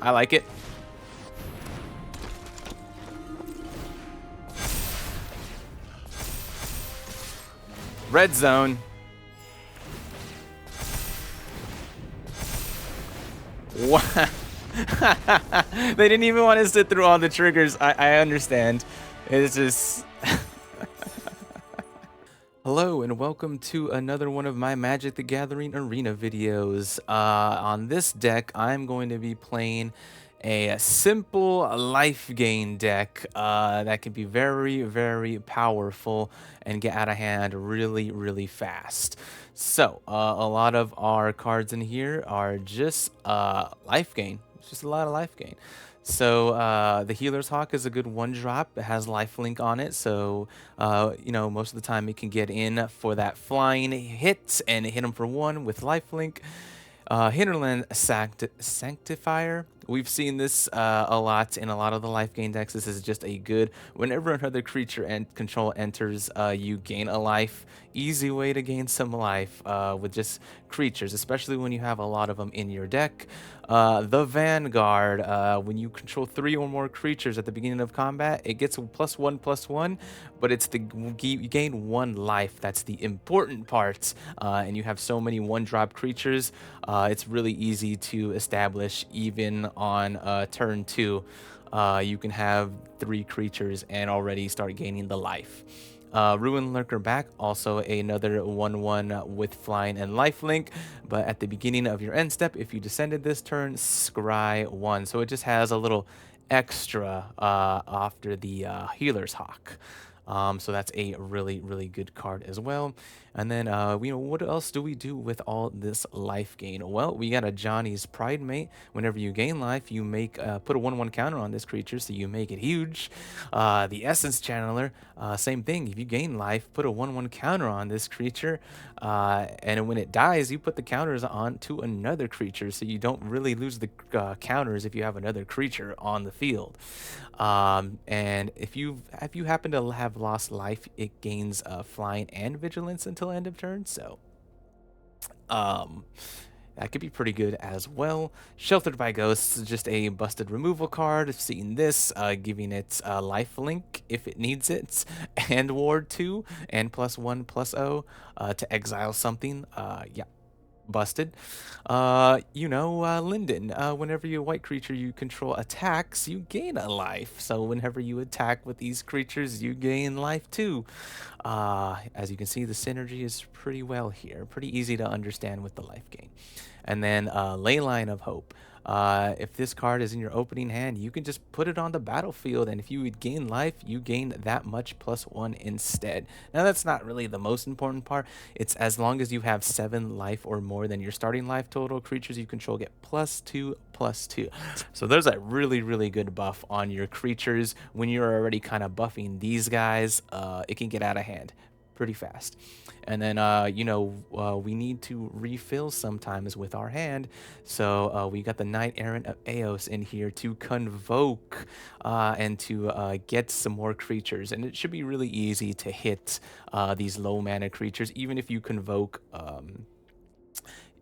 I like it. Red zone. What? They didn't even want to sit through all the triggers. I understand. It's just... Hello and welcome to another one of my Magic the Gathering Arena videos. On this deck, I'm going to be playing a simple life gain deck that can be very, very powerful and get out of hand really, really fast. So, a lot of our cards in here are just life gain. It's just a lot of life gain. So the Healer's Hawk is a good one drop. It has lifelink on it, so you know, most of the time it can get in for that flying hit and hit him for one with lifelink. Hinterland Sanctifier. We've seen this a lot in a lot of the life gain decks. This is just a good, whenever another creature and control enters, you gain a life. Easy way to gain some life with just creatures, especially when you have a lot of them in your deck. The Vanguard, when you control 3 or more creatures at the beginning of combat, it gets a +1/+1, but it's you gain 1 life. That's the important part, and you have so many one-drop creatures. It's really easy to establish even on turn 2. You can have 3 creatures and already start gaining the life. Ruin-Lurker Bat, also another 1/1 with flying and lifelink, but at the beginning of your end step, if you descended this turn, scry 1. So it just has a little extra after the Healer's Hawk. So that's a really, really good card as well. And then, you know, what else do we do with all this life gain? Well, we got Ajani's Pridemate. Whenever you gain life, you make put a 1/1 counter on this creature, so you make it huge. The Essence Channeler, same thing. If you gain life, put a 1/1 counter on this creature, and when it dies, you put the counters on to another creature, so you don't really lose the counters if you have another creature on the field. And if you happen to have lost life, it gains flying and vigilance until end of turn, so that could be pretty good as well. Sheltered by Ghosts is just a busted removal card. Seeing this, giving it life link if it needs it, and ward 2 and +1/+0 to exile something. Yeah, busted. You know, Linden, whenever your white creature you control attacks, you gain a life. So whenever you attack with these creatures, you gain life too. As you can see, the synergy is pretty well here. Pretty easy to understand with the life gain. And then Leyline of Hope. If this card is in your opening hand, you can just put it on the battlefield, and if you would gain life, you gain that much +1 instead. Now, that's not really the most important part. It's as long as you have 7 life or more than your starting life total, creatures you control get +2/+2. So there's a really, really good buff on your creatures. When you're already kind of buffing these guys, it can get out of hand pretty fast. And then, you know, we need to refill sometimes with our hand. So we got the Knight-Errant of Eos in here to convoke and to get some more creatures. And it should be really easy to hit these low mana creatures, even if you convoke.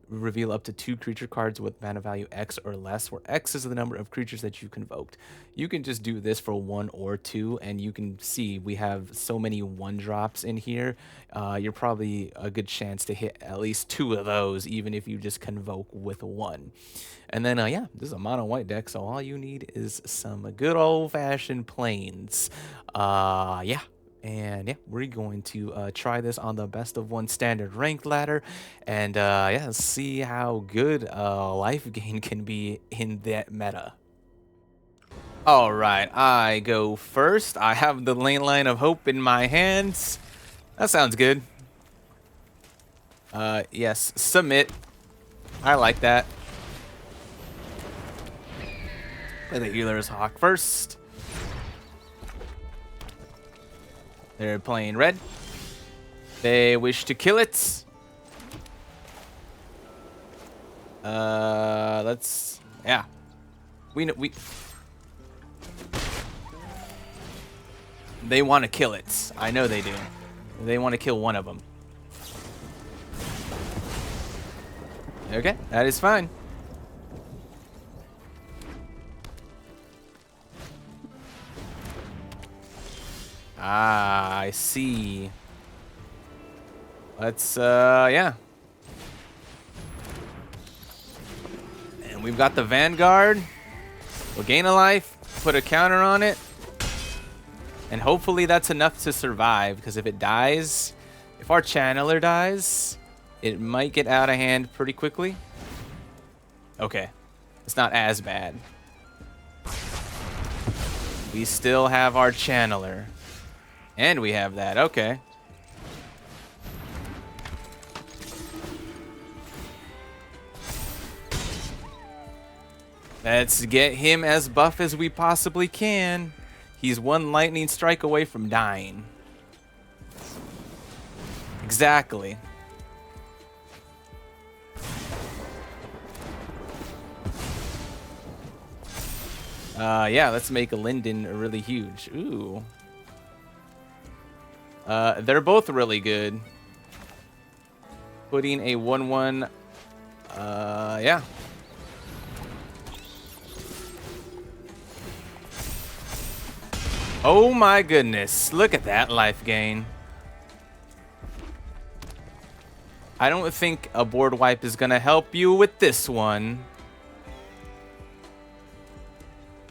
Reveal up to 2 creature cards with mana value X or less, where X is the number of creatures that you convoked. You can just do this for 1 or 2, and you can see we have so many 1-drops in here. You're probably a good chance to hit at least 2 of those, even if you just convoke with 1. And then, yeah, this is a mono white deck, so all you need is some good old-fashioned plains. Yeah. And yeah, we're going to try this on the best of 1 standard ranked ladder, and yeah, see how good life gain can be in that meta. All right, I go first. I have the Leyline of Hope in my hands. That sounds good. Yes, submit. I like that. Play the Healer's Hawk first. They're playing red. They wish to kill it. Let's, yeah. They want to kill it. I know they do. They want to kill one of them. Okay, that is fine. Ah, I see. Let's, yeah. And we've got the Vanguard. We'll gain a life, put a counter on it. And hopefully that's enough to survive, because if it dies, if our channeler dies, it might get out of hand pretty quickly. Okay. It's not as bad. We still have our channeler. And we have that. Okay. Let's get him as buff as we possibly can. He's one lightning strike away from dying. Exactly. Yeah, let's make a Linden really huge. Ooh. They're both really good. Putting a 1/1. Yeah. Oh my goodness. Look at that life gain. I don't think a board wipe is gonna help you with this one.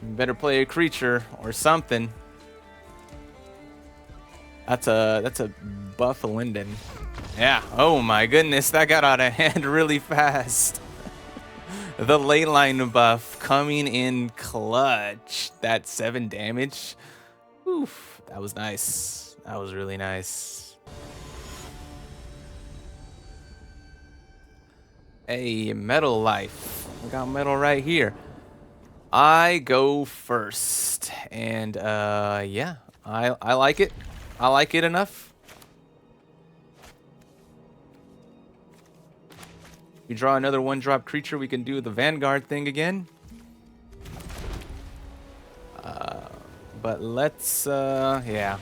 You better play a creature or something. That's a buff Linden. Yeah. Oh my goodness, that got out of hand really fast. The Leyline buff coming in clutch. That 7 damage. Oof, that was nice. That was really nice. Hey, metal life. We got metal right here. I go first, and yeah, I like it. I like it enough. We draw another 1-drop creature. We can do the Vanguard thing again. But let's yeah,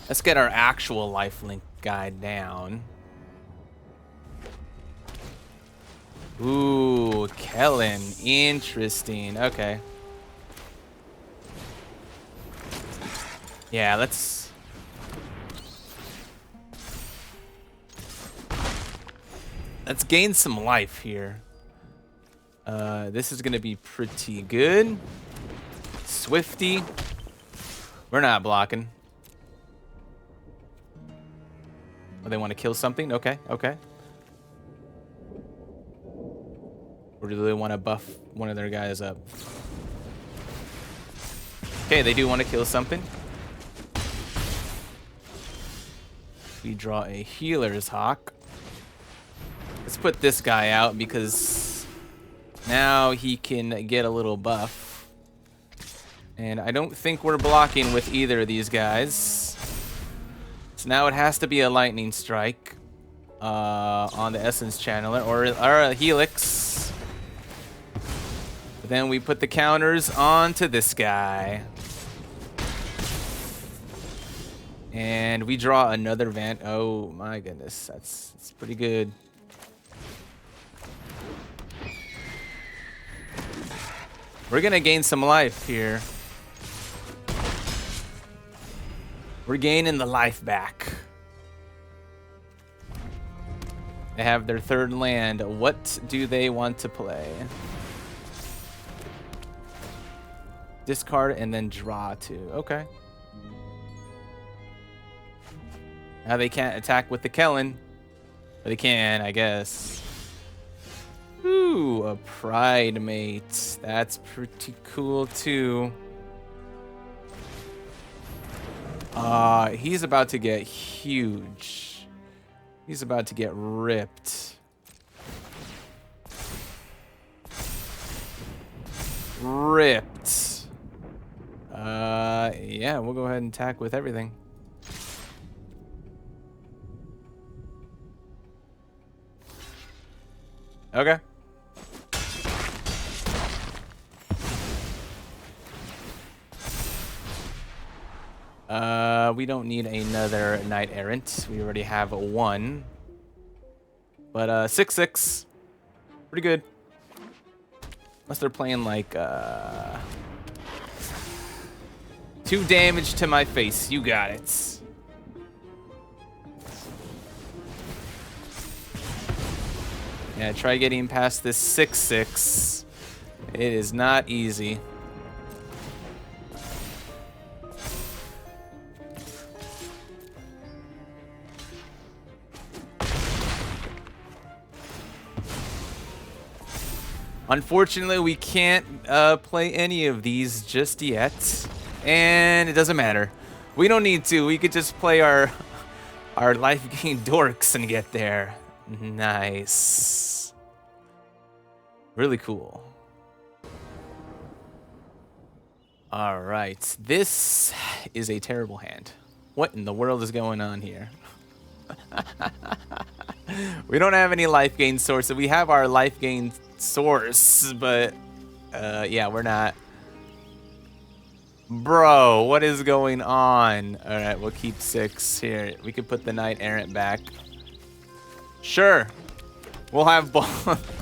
let's get our actual lifelink guy down. Ooh, Kellen. Interesting. Okay. Yeah, let's gain some life here. This is gonna be pretty good. Swifty. We're not blocking. Oh, they want to kill something? Okay, okay. Or do they want to buff one of their guys up? Okay, they do want to kill something. We draw a Healer's Hawk. Let's put this guy out because now he can get a little buff. And I don't think we're blocking with either of these guys. So now it has to be a Lightning Strike on the Essence Channeler or a Helix. But then we put the counters onto this guy. And we draw another Oh my goodness, that's pretty good. We're gonna gain some life here. We're gaining the life back. They have their 3rd land. What do they want to play? Discard and then draw 2. Okay. Now they can't attack with the Kellen. But they can, I guess. Ooh, a Pridemate. That's pretty cool too. He's about to get huge. He's about to get ripped. Ripped. Yeah, we'll go ahead and attack with everything. Okay. We don't need another Knight-Errant. We already have 1. But 6/6, pretty good. Unless they're playing like 2 damage to my face. You got it. Yeah, try getting past this 6/6. It is not easy. Unfortunately, we can't play any of these just yet, and it doesn't matter. We don't need to. We could just play our life gain dorks and get there. Nice. Really cool. All right, this is a terrible hand. What in the world is going on here? We don't have any life gain source. We have our life gain source, but yeah, we're not. Bro, what is going on? All right, we'll keep 6 here. We could put the Knight-Errant back. Sure, we'll have both.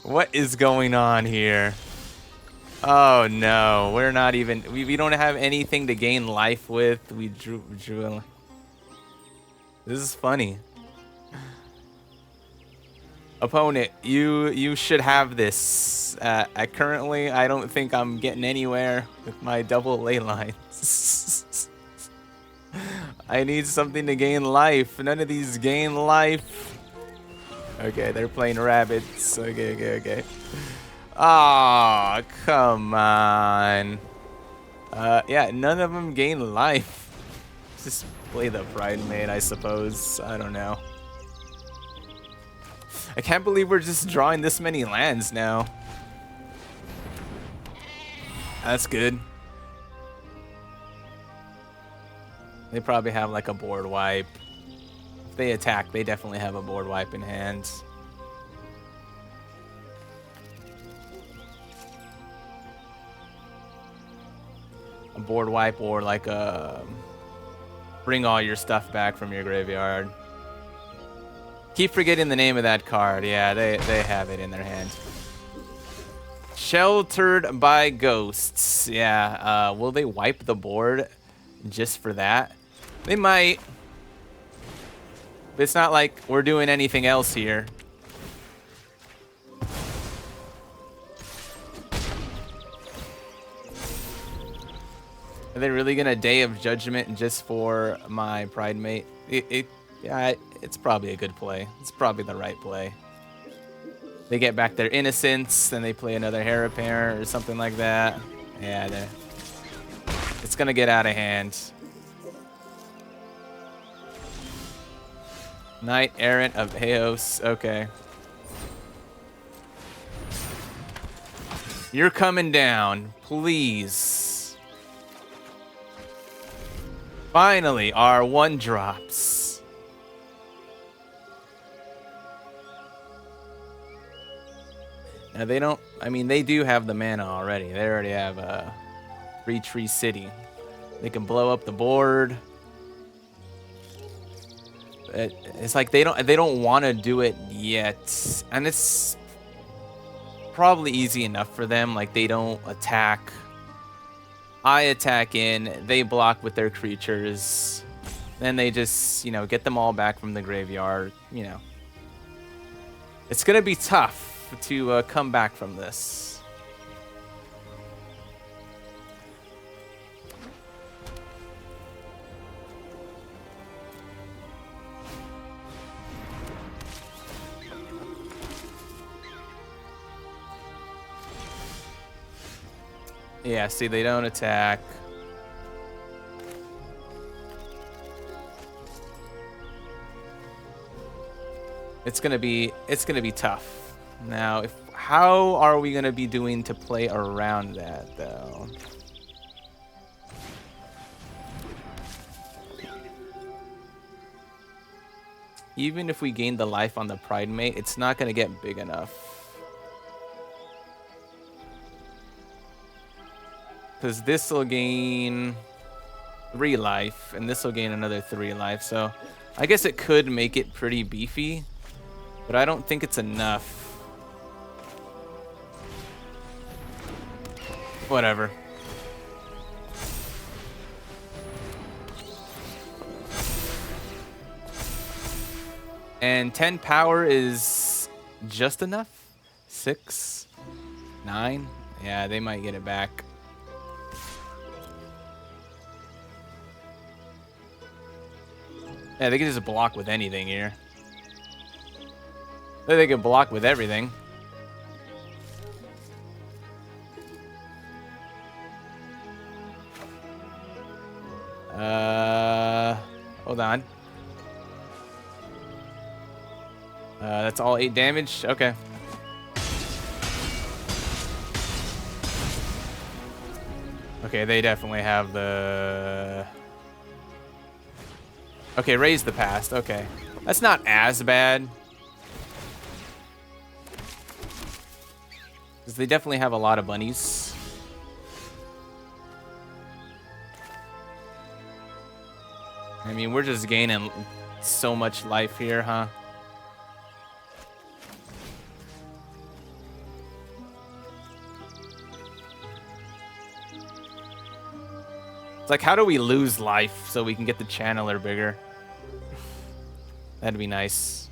What is going on here? Oh no, we're not even. We don't have anything to gain life with. We drew. This is funny. Opponent, you should have this. Currently, I don't think I'm getting anywhere with my double ley lines. I need something to gain life. None of these gain life. Okay, they're playing rabbits. Okay. Ah, come on. Yeah, none of them gain life. Just play the Pridemate, I suppose. I don't know. I can't believe we're just drawing this many lands now. That's good. They probably have like a board wipe. If they attack, they definitely have a board wipe in hand. A board wipe or like a bring all your stuff back from your graveyard. Keep forgetting the name of that card. Yeah, they have it in their hand. Sheltered by Ghosts. Yeah, will they wipe the board just for that? They might. But it's not like we're doing anything else here. Are they really gonna Day of Judgment just for my Pridemate? Yeah, it's probably a good play. It's probably the right play. They get back their innocence, then they play another Heir Apparent or something like that. Yeah, it's gonna get out of hand. Knight-Errant of Eos. Okay. You're coming down, please. Finally, our 1-drops. Now they don't, I mean, they do have the mana already. They already have a 3-tree city. They can blow up the board. It's like they don't want to do it yet, and it's probably easy enough for them. Like they don't attack. I attack in, they block with their creatures, then they just, you know, get them all back from the graveyard. You know, it's gonna be tough to come back from this. Yeah, see, they don't attack. It's gonna be tough. Now, how are we gonna be doing to play around that though? Even if we gain the life on the Pridemate, it's not gonna get big enough. Because this will gain 3 life, and this will gain another 3 life. So I guess it could make it pretty beefy, but I don't think it's enough. Whatever. And 10 power is just enough? 6? 9? Yeah, they might get it back. Yeah, they can just block with anything here. They can block with everything. Hold on. That's all 8 damage? Okay. Okay, they definitely have the... Okay, raise the past. Okay. That's not as bad. Because they definitely have a lot of bunnies. I mean, we're just gaining so much life here, huh? It's like, how do we lose life so we can get the channeler bigger? That'd be nice.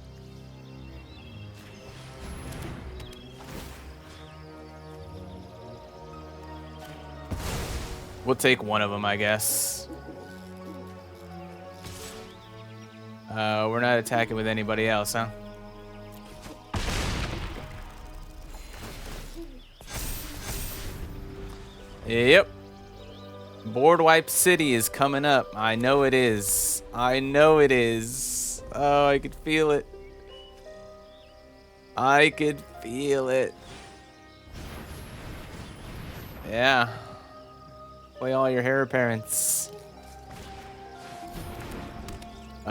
We'll take one of them, I guess. We're not attacking with anybody else, huh? Yep. Board Wipe City is coming up. I know it is. I know it is. Oh, I could feel it. I could feel it. Yeah. Play all your hair appearance.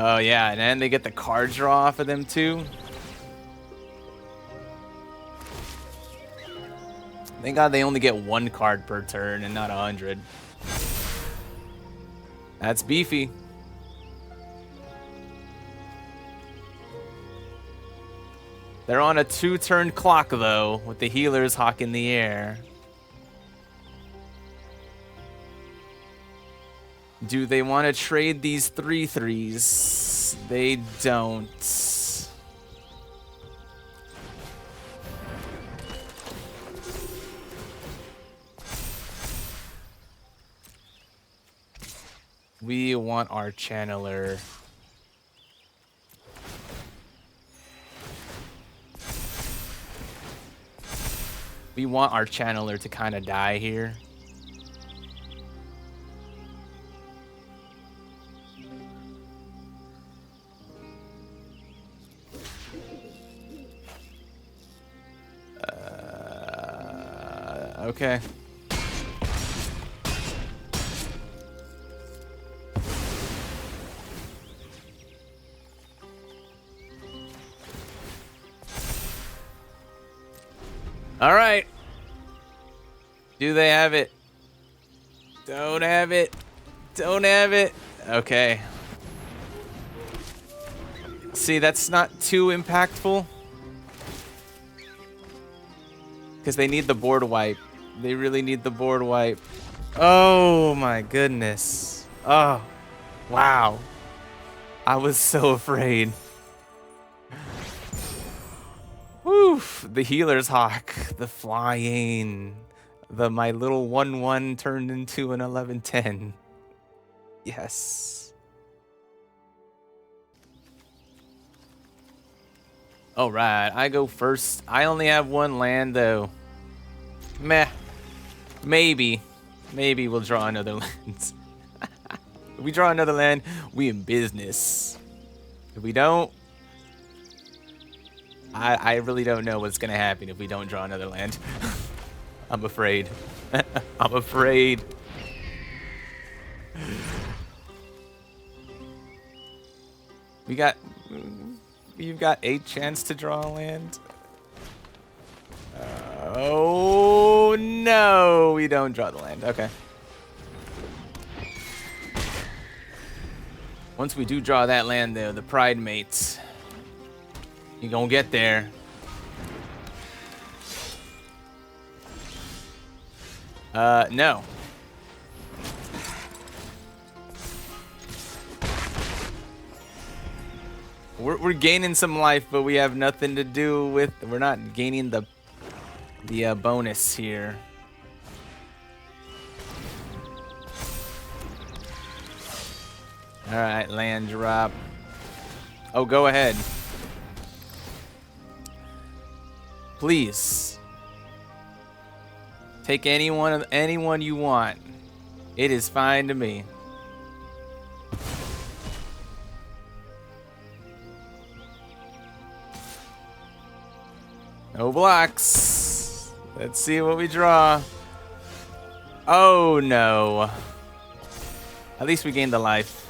Oh, yeah. And then they get the card draw off of them, too. Thank God they only get 1 card per turn and not 100. That's beefy. They're on a 2-turn clock, though, with the healers hawk in the air. Do they want to trade these 3/3s? They don't. We want our channeler. We want our channeler to kind of die here. Okay. All right. Do they have it? Don't have it. Don't have it. Okay. See, that's not too impactful. Because they need the board wipe. They really need the board wipe. Oh my goodness. Oh, wow. I was so afraid. Woof. The healer's hawk. The flying. My little 1/1 turned into an 11/10. Yes. All right, I go first. I only have 1 land though. Meh. Maybe we'll draw another land. If we draw another land, we in business. If we don't, I really don't know what's gonna happen if we don't draw another land. I'm afraid. I'm afraid. You've got 8 chance to draw a land. Oh no, we don't draw the land. Okay. Once we do draw that land though, the Pridemate, you gonna get there. No. We're gaining some life, but we have nothing to do with. We're not gaining the bonus here. All right, land drop. Oh, go ahead. Please. Take anyone you want. It is fine to me. No blocks. Let's see what we draw. Oh no. At least we gained the life.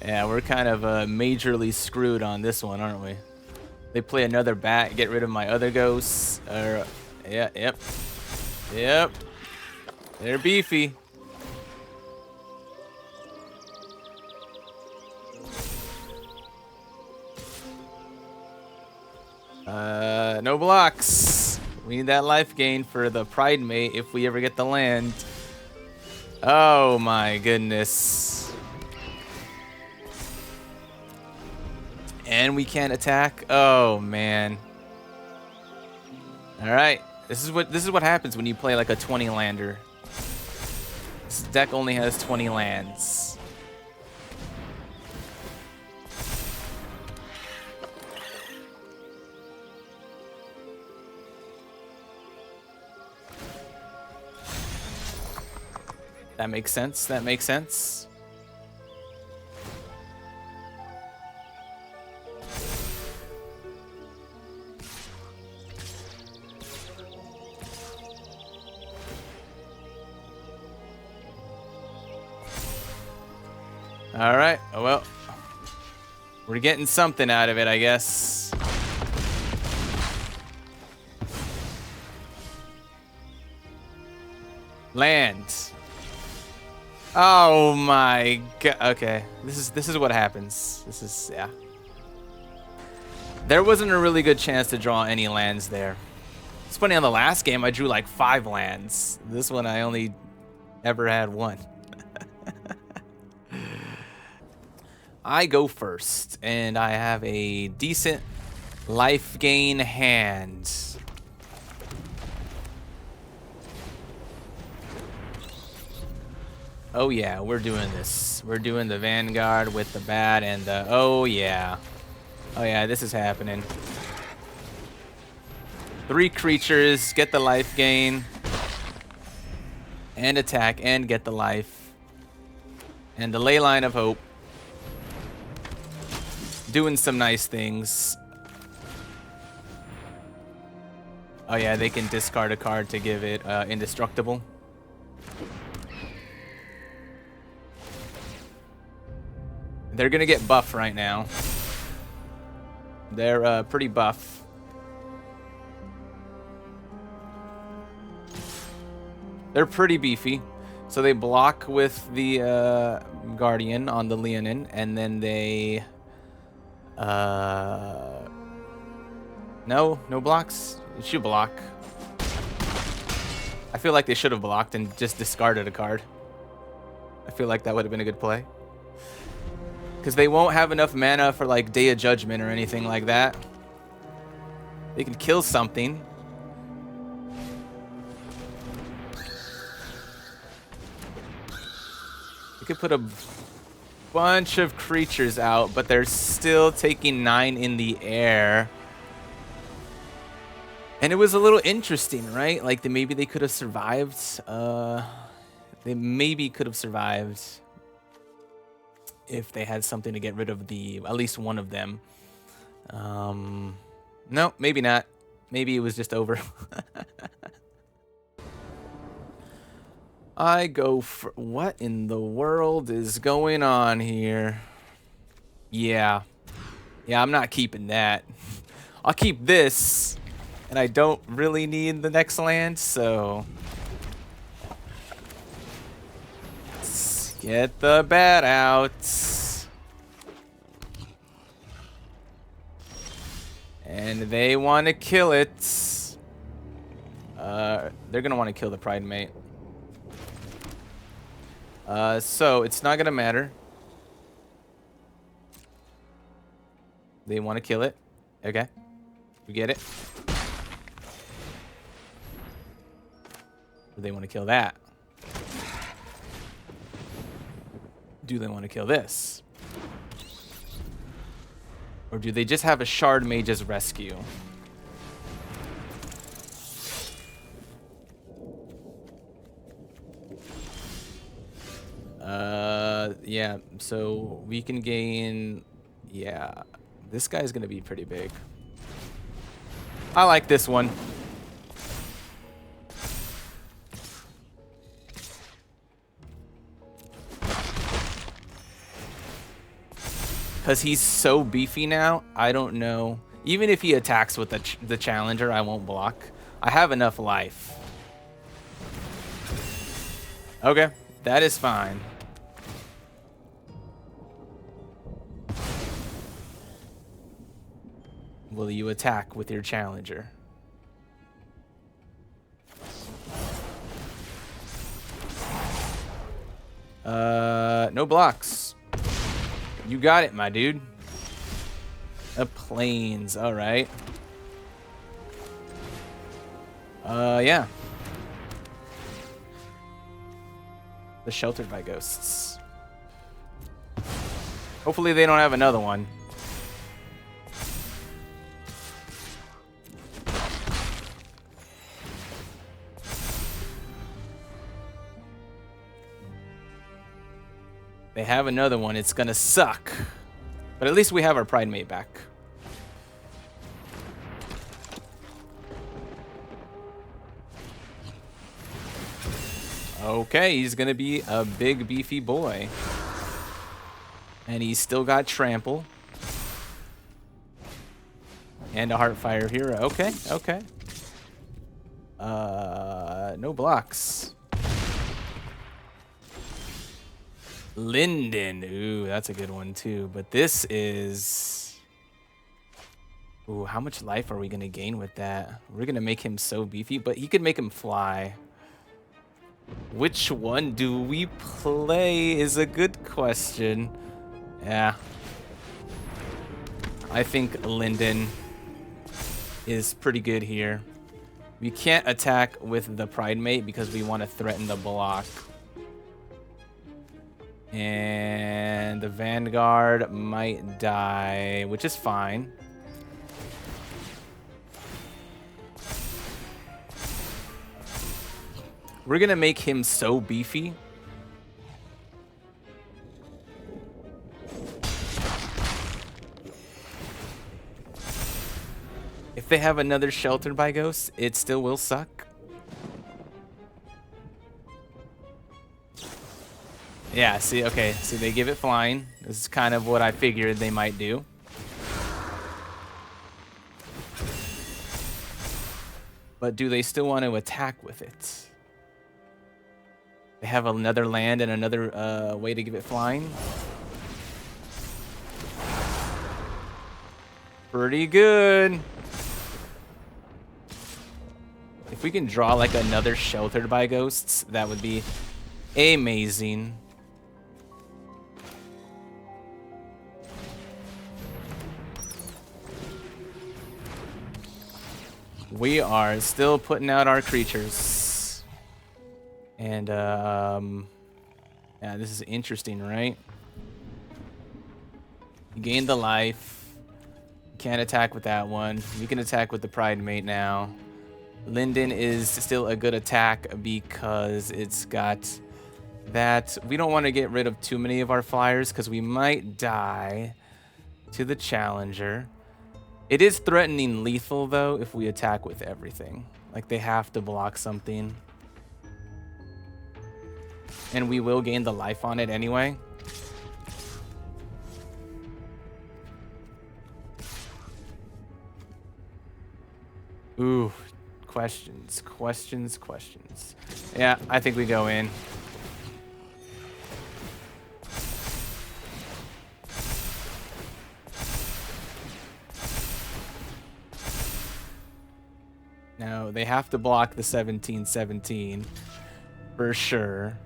Yeah, we're kind of majorly screwed on this one, aren't we? They play another bat, get rid of my other ghosts. Yeah, yep. Yep. They're beefy. No blocks. We need that life gain for the Pridemate if we ever get the land. Oh my goodness. And we can't attack. Oh man. All right. This is what happens when you play like a 20 lander. This deck only has 20 lands. That makes sense. That makes sense. All right. Well, we're getting something out of it, I guess. Land. Oh my god. Okay. This is what happens. This is, yeah. There wasn't a really good chance to draw any lands there. It's funny, on the last game I drew like 5 lands. This one I only ever had 1. I go first, and I have a decent life gain hand. Oh yeah, we're doing this. We're doing the Vanguard with the bat and the, oh yeah. Oh yeah, this is happening. 3 creatures, get the life gain. And attack and get the life. And the Leyline of Hope. Doing some nice things. Oh yeah, they can discard a card to give it indestructible. They're gonna get buff right now. They're pretty buff. They're pretty beefy. So they block with the Guardian on the Leonin, and then they no blocks. It should block. I feel like they should have blocked and just discarded a card. I feel like that would have been a good play. Because they won't have enough mana for like Day of Judgment or anything like that. They can kill something. You could put a bunch of creatures out, but they're still taking 9 in the air. And it was a little interesting, right? Like maybe they could have survived. They maybe could have survived if they had something to get rid of at least one of them. No, maybe not. Maybe it was just over. I go for, what in the world is going on here? Yeah, I'm not keeping that. I'll keep this, and I don't really need the next land, so let's get the bat out. And they want to kill it. They're going to want to kill the Pridemate. So it's not going to matter. They want to kill it. Okay. We get it. Do they want to kill that? Do they want to kill this? Or do they just have a Shard Mage's Rescue? Yeah, so we can gain... Yeah, this guy's going to be pretty big. I like this one. Because he's so beefy now, I don't know. Even if he attacks with the Challenger, I won't block. I have enough life. Okay, that is fine. Will you attack with your Challenger? No blocks. You got it, my dude. The planes, all right. Yeah. The Sheltered by Ghosts. Hopefully they don't have another one. They have another one, it's gonna suck. But at least we have our Pridemate back. Okay, he's gonna be a big beefy boy. And he's still got Trample. And a Heartfire Hero. Okay, okay. No blocks. Linden. Ooh, that's a good one too. But this is... Ooh, how much life are we going to gain with that? We're going to make him so beefy, but he could make him fly. Which one do we play is a good question. Yeah. I think Linden is pretty good here. We can't attack with the Pridemate because we want to threaten the block. And the Vanguard might die, which is fine. We're going to make him so beefy. If they have another Sheltered by Ghosts, it still will suck. Yeah, see, okay, see, they give it flying. This is kind of what I figured they might do. But do they still want to attack with it? They have another land and another way to give it flying. Pretty good. If we can draw like another Sheltered by Ghosts, that would be amazing. We are still putting out our creatures. And, yeah, this is interesting, right? You gain the life. Can't attack with that one. We can attack with the Pridemate now. Linden is still a good attack because it's got that. We don't want to get rid of too many of our flyers because we might die to the Challenger. It is threatening lethal, though, if we attack with everything. Like, they have to block something. And we will gain the life on it anyway. Ooh, questions, questions, questions. Yeah, I think we go in. Now, they have to block the 17/17 for sure.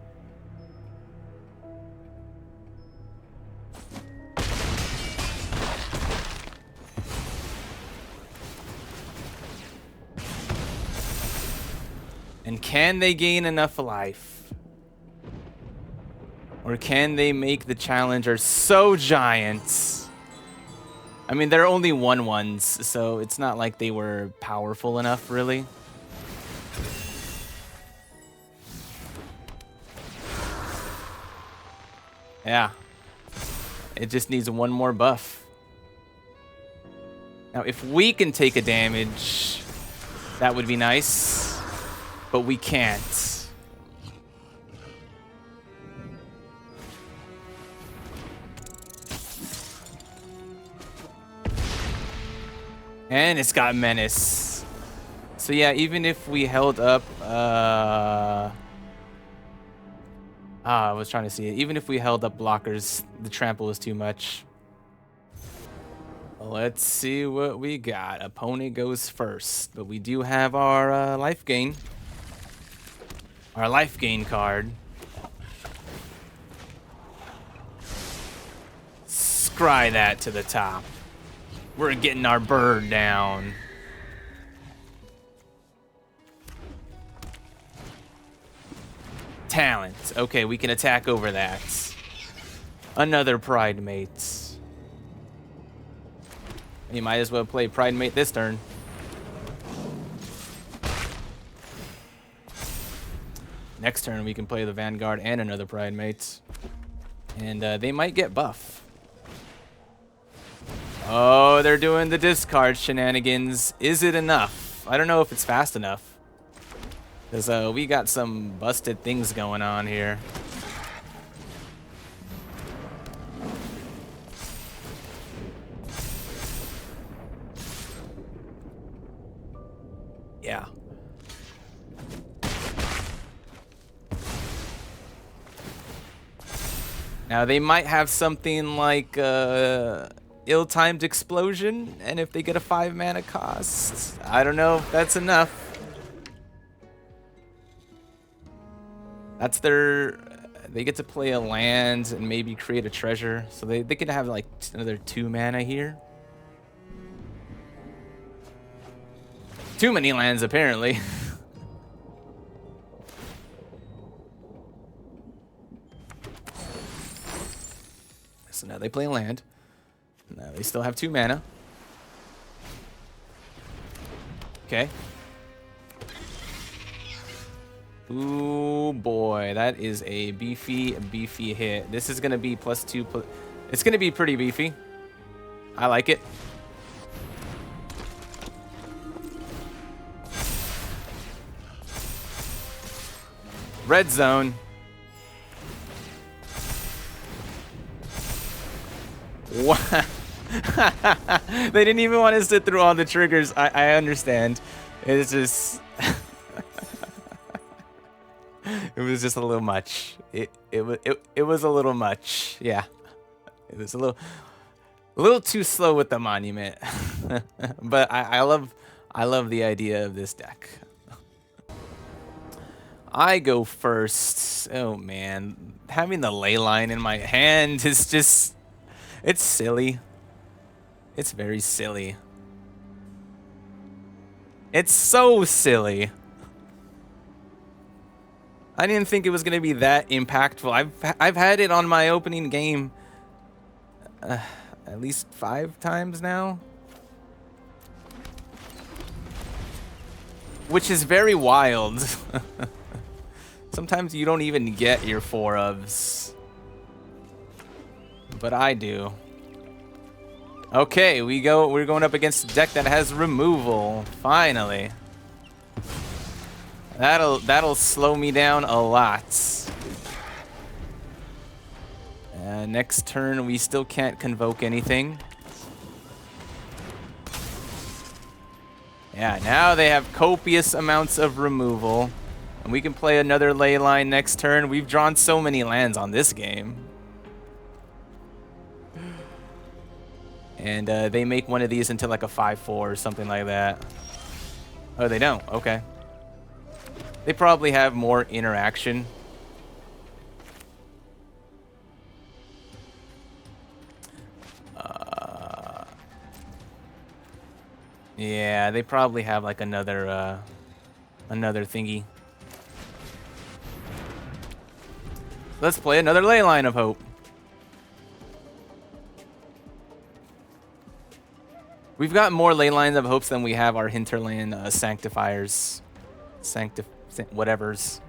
And can they gain enough life? Or can they make the challenger so giant? I mean, they're only 1/1s, so it's not like they were powerful enough, really. Yeah. It just needs one more buff. Now, if we can take a damage, that would be nice. But we can't. And it's got Menace. So yeah, even if we held up... I was trying to see it. Even if we held up blockers, the trample is too much. Let's see what we got. Opponent goes first. But we do have our life gain. Our life gain card. Scry that to the top. We're getting our bird down. Talent. Okay, we can attack over that. Another Pridemate. You might as well play Pridemate this turn. Next turn, we can play the Vanguard and another Pridemate. And they might get buff. Oh, they're doing the discard shenanigans. Is it enough? I don't know if it's fast enough. Because we got some busted things going on here. Yeah. Now, they might have something like ill-timed explosion, and if they get a 5 mana cost, I don't know if that's enough. That's their... They get to play a land and maybe create a treasure, so they could have like another 2 mana here. Too many lands, apparently. So now they play land. Now they still have 2 mana. Okay. Ooh, boy. That is a beefy hit. This is going to be +2. It's going to be pretty beefy. I like it. Red zone. What? They didn't even want to sit through all the triggers. I understand. It's just... it was just a little much. It was a little much. Yeah. It was a little too slow with the monument. But I love the idea of this deck. I go first. Oh man. Having the Leyline in my hand is just... It's silly. It's very silly. It's so silly. I didn't think it was going to be that impactful. I've had it on my opening game at least 5 times now. Which is very wild. Sometimes you don't even get your 4-ofs. But I do. Okay, we're going up against a deck that has removal. Finally. That'll slow me down a lot. Next turn we still can't convoke anything. Yeah, now they have copious amounts of removal. And we can play another Leyline next turn. We've drawn so many lands on this game. And they make one of these into like a 5/4 or something like that. Oh, they don't. Okay. They probably have more interaction. Yeah, they probably have like another thingy. Let's play another Leyline of Hope. We've got more Leylines of Hopes than we have our Hinterland Sanctifiers. Whatevers.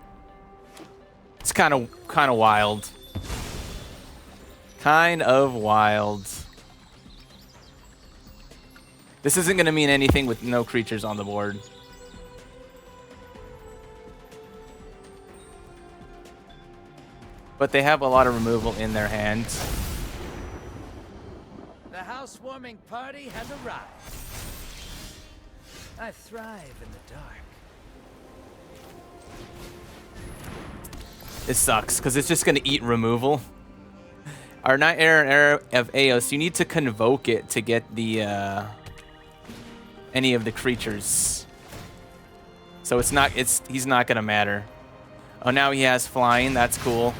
It's kind of wild. Kind of wild. This isn't going to mean anything with no creatures on the board. But they have a lot of removal in their hand. The housewarming party has arrived. I thrive in the dark. This sucks, because it's just going to eat removal. Our Knight-Errant of Eos, you need to convoke it to get the any of the creatures. So he's not going to matter. Oh, now he has flying. That's cool.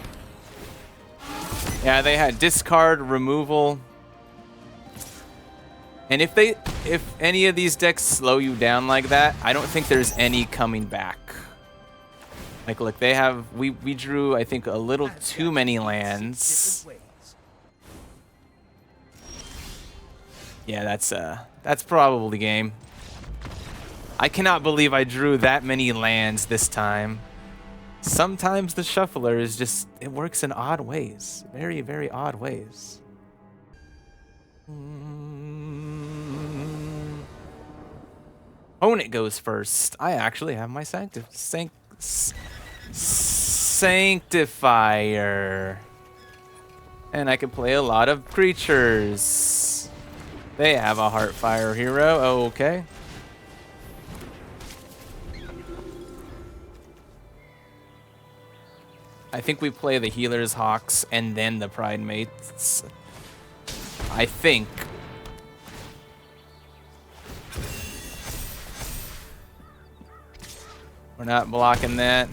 Yeah, they had discard, removal. And if any of these decks slow you down like that, I don't think there's any coming back. Like, look, they have, we drew, I think, a little too many lands. Yeah, that's probably game. I cannot believe I drew that many lands this time. Sometimes the shuffler is just, it works in odd ways. Very, very odd ways. Opponent goes first. I actually have my Sanctifier. And I can play a lot of creatures. They have a Heartfire hero. Okay. I think we play the Healer's Hawks and then the Pridemates. I think. We're not blocking that.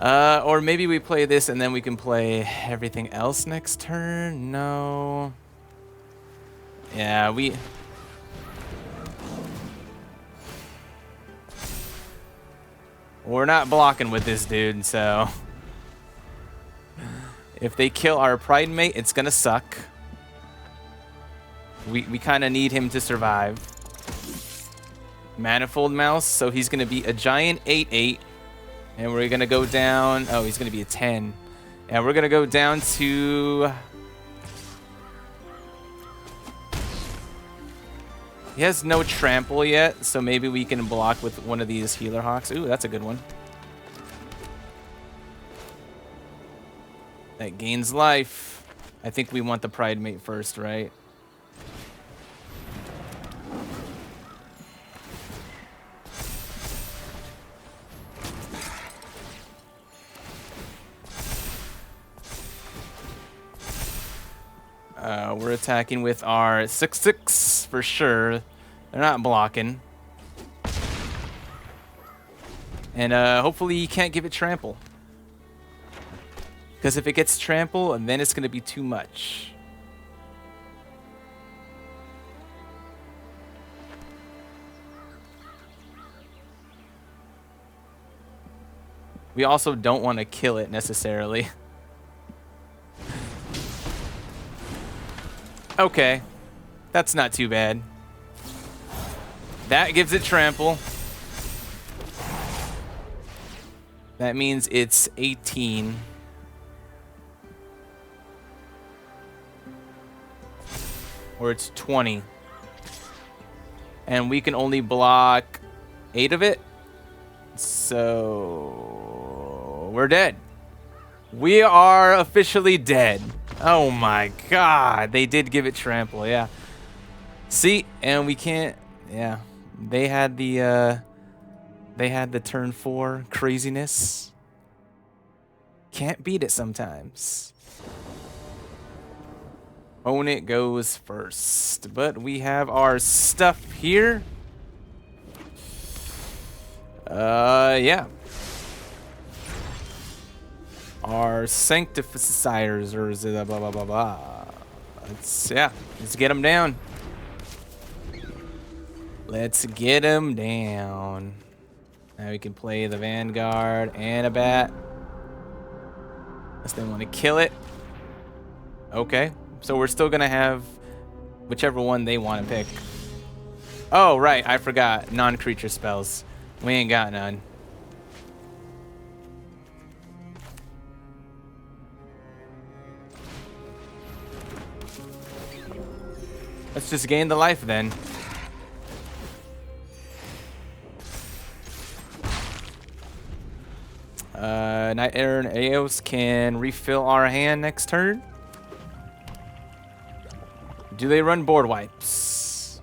Or maybe we play this and then we can play everything else next turn? No. Yeah, we're not blocking with this dude, so if they kill our Pridemate, it's gonna suck. We kind of need him to survive. Manifold Mouse, so he's gonna be a giant 8/8, and we're gonna go down. Oh, he's gonna be a 10, and we're gonna go down to. He has no trample yet, so maybe we can block with one of these Healer Hawks. Ooh, that's a good one. That gains life. I think we want the Pridemate first, right? We're attacking with our 6/6 for sure. They're not blocking. And hopefully you can't give it trample. Because if it gets trample, then it's going to be too much. We also don't want to kill it necessarily. Okay, that's not too bad. That gives it trample. That means it's 18. Or it's 20. And we can only block 8 of it. So we're dead. We are officially dead. Oh my god, they did give it trample, yeah. See, and we can't, yeah. They had the turn 4 craziness. Can't beat it sometimes. opponent goes first. But we have our stuff here. Yeah. Our Sanctifiers, or is it blah, blah, blah, blah. Let's get them down. Let's get them down. Now we can play the Vanguard and a Bat. Unless they want to kill it. Okay. So we're still going to have whichever one they want to pick. Oh, right. I forgot. Non-creature spells. We ain't got none. Let's just gain the life then. Knight-Errant of Eos can refill our hand next turn. Do they run board wipes?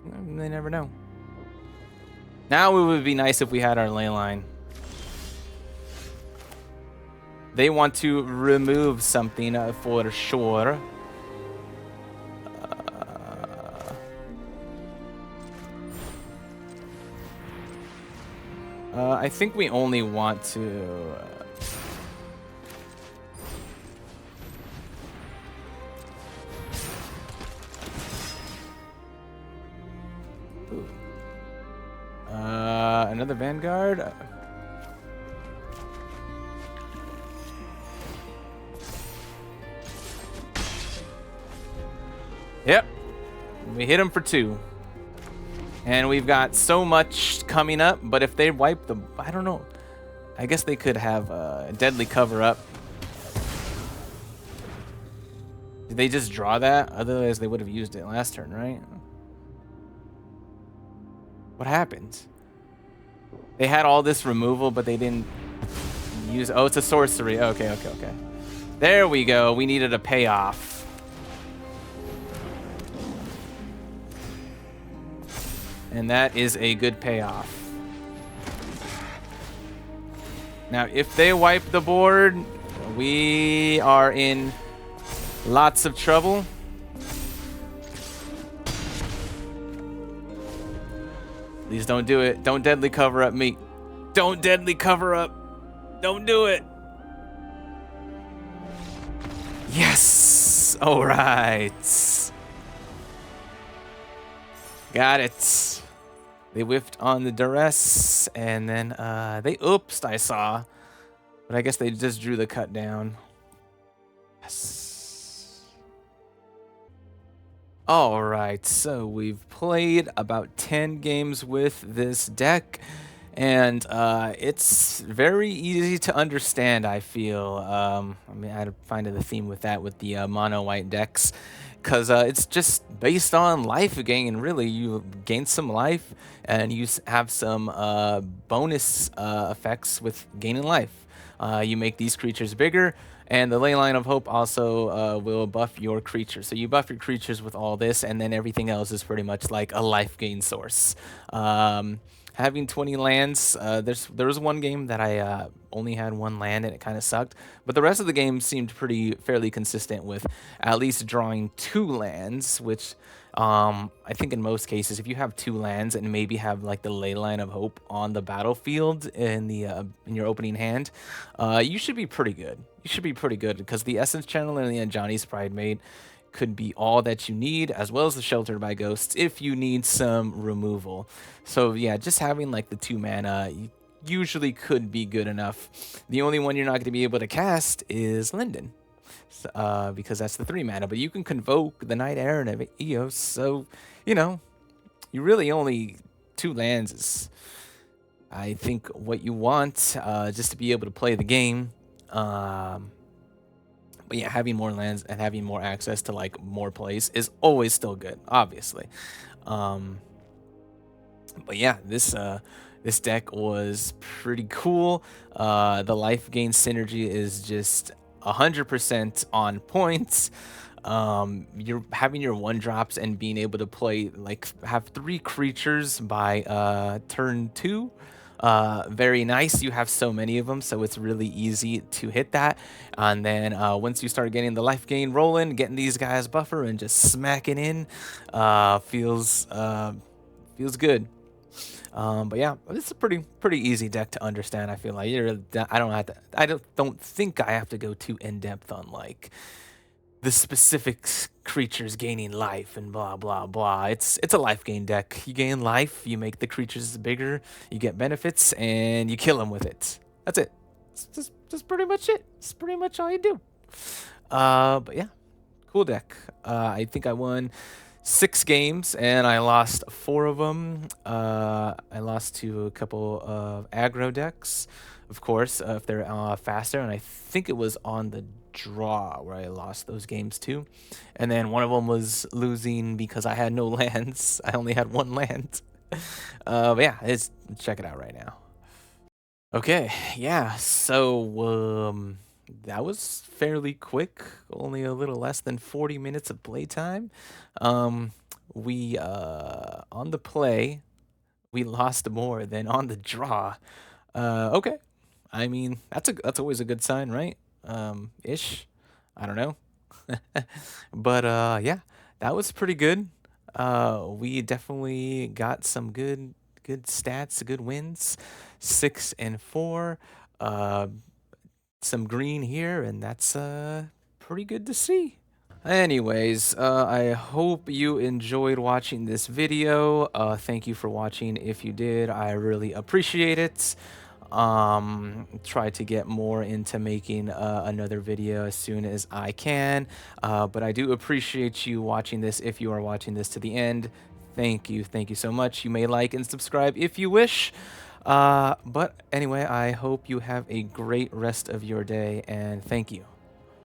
They never know. Now it would be nice if we had our Leyline. They want to remove something for sure. I think we only want to... another Vanguard? Yep. We hit him for 2. And we've got so much coming up, but if they wipe the... I don't know. I guess they could have a deadly cover-up. Did they just draw that? Otherwise, they would have used it last turn, right? What happened? They had all this removal, but they didn't use... Oh, it's a sorcery. Okay. There we go. We needed a payoff. And that is a good payoff. Now, if they wipe the board, we are in lots of trouble. Please don't do it. Don't deadly cover up me. Don't deadly cover up. Don't do it. Yes. All right. Got it. They whiffed on the duress, and then they oopsed, I saw. But I guess they just drew the cut down. Yes. All right, so we've played about 10 games with this deck, and it's very easy to understand, I feel. I mean, I find the theme with that with the mono-white decks. Because it's just based on life gain, really. You gain some life, and you have some bonus effects with gaining life. You make these creatures bigger, and the Leyline of Hope also will buff your creatures. So you buff your creatures with all this, and then everything else is pretty much like a life gain source. Having 20 lands, there was one game that I only had 1 land and it kind of sucked, but the rest of the game seemed fairly consistent with at least drawing 2 lands, which I think in most cases, if you have 2 lands and maybe have like the Leyline of Hope on the battlefield in your opening hand, you should be pretty good. You should be pretty good because the Essence Channel and the Ajani's Pridemate could be all that you need, as well as the Sheltered by Ghosts if you need some removal. So yeah, just having like the 2 mana usually could be good enough. The only one you're not going to be able to cast is Linden, because that's the 3 mana, but you can convoke the Knight-Errant of Eos, so you know, you really only 2 lands is, I think, what you want, just to be able to play the game. But yeah, having more lands and having more access to like more plays is always still good, obviously. But yeah, this deck was pretty cool. The life gain synergy is just 100% on point. You're having your 1-drops and being able to play have 3 creatures by turn 2. very nice. You have so many of them, so it's really easy to hit that. And then once you start getting the life gain rolling, getting these guys buffer and just smacking in, feels good. But yeah, it's a pretty easy deck to understand. I feel like I don't think I have to go too in depth on like the specific creatures gaining life and blah blah blah. It's a life gain deck. You gain life, you make the creatures bigger, you get benefits, and you kill them with it. That's it. It's just pretty much it. It's pretty much all you do. But yeah, cool deck. I think I won 6 games and I lost 4 of them. I lost to a couple of aggro decks, of course, if they're faster, and I think it was on the draw where I lost those games too. And then one of them was losing because I had no lands. I only had 1 land. But yeah, let's check it out right now. Okay, yeah, so that was fairly quick, only a little less than 40 minutes of playtime. We on the play, we lost more than on the draw. Okay. I mean, that's always a good sign, right? Ish. I don't know. But yeah, that was pretty good. We definitely got some good stats, good wins. 6 and 4. Uh some green here, and that's pretty good to see. Anyways, I hope you enjoyed watching this video. Thank you for watching. If you did, I really appreciate it. Try to get more into making another video as soon as I can. But I do appreciate you watching this. If you are watching this to the end, thank you so much. You may like and subscribe if you wish. But anyway, I hope you have a great rest of your day, and thank you.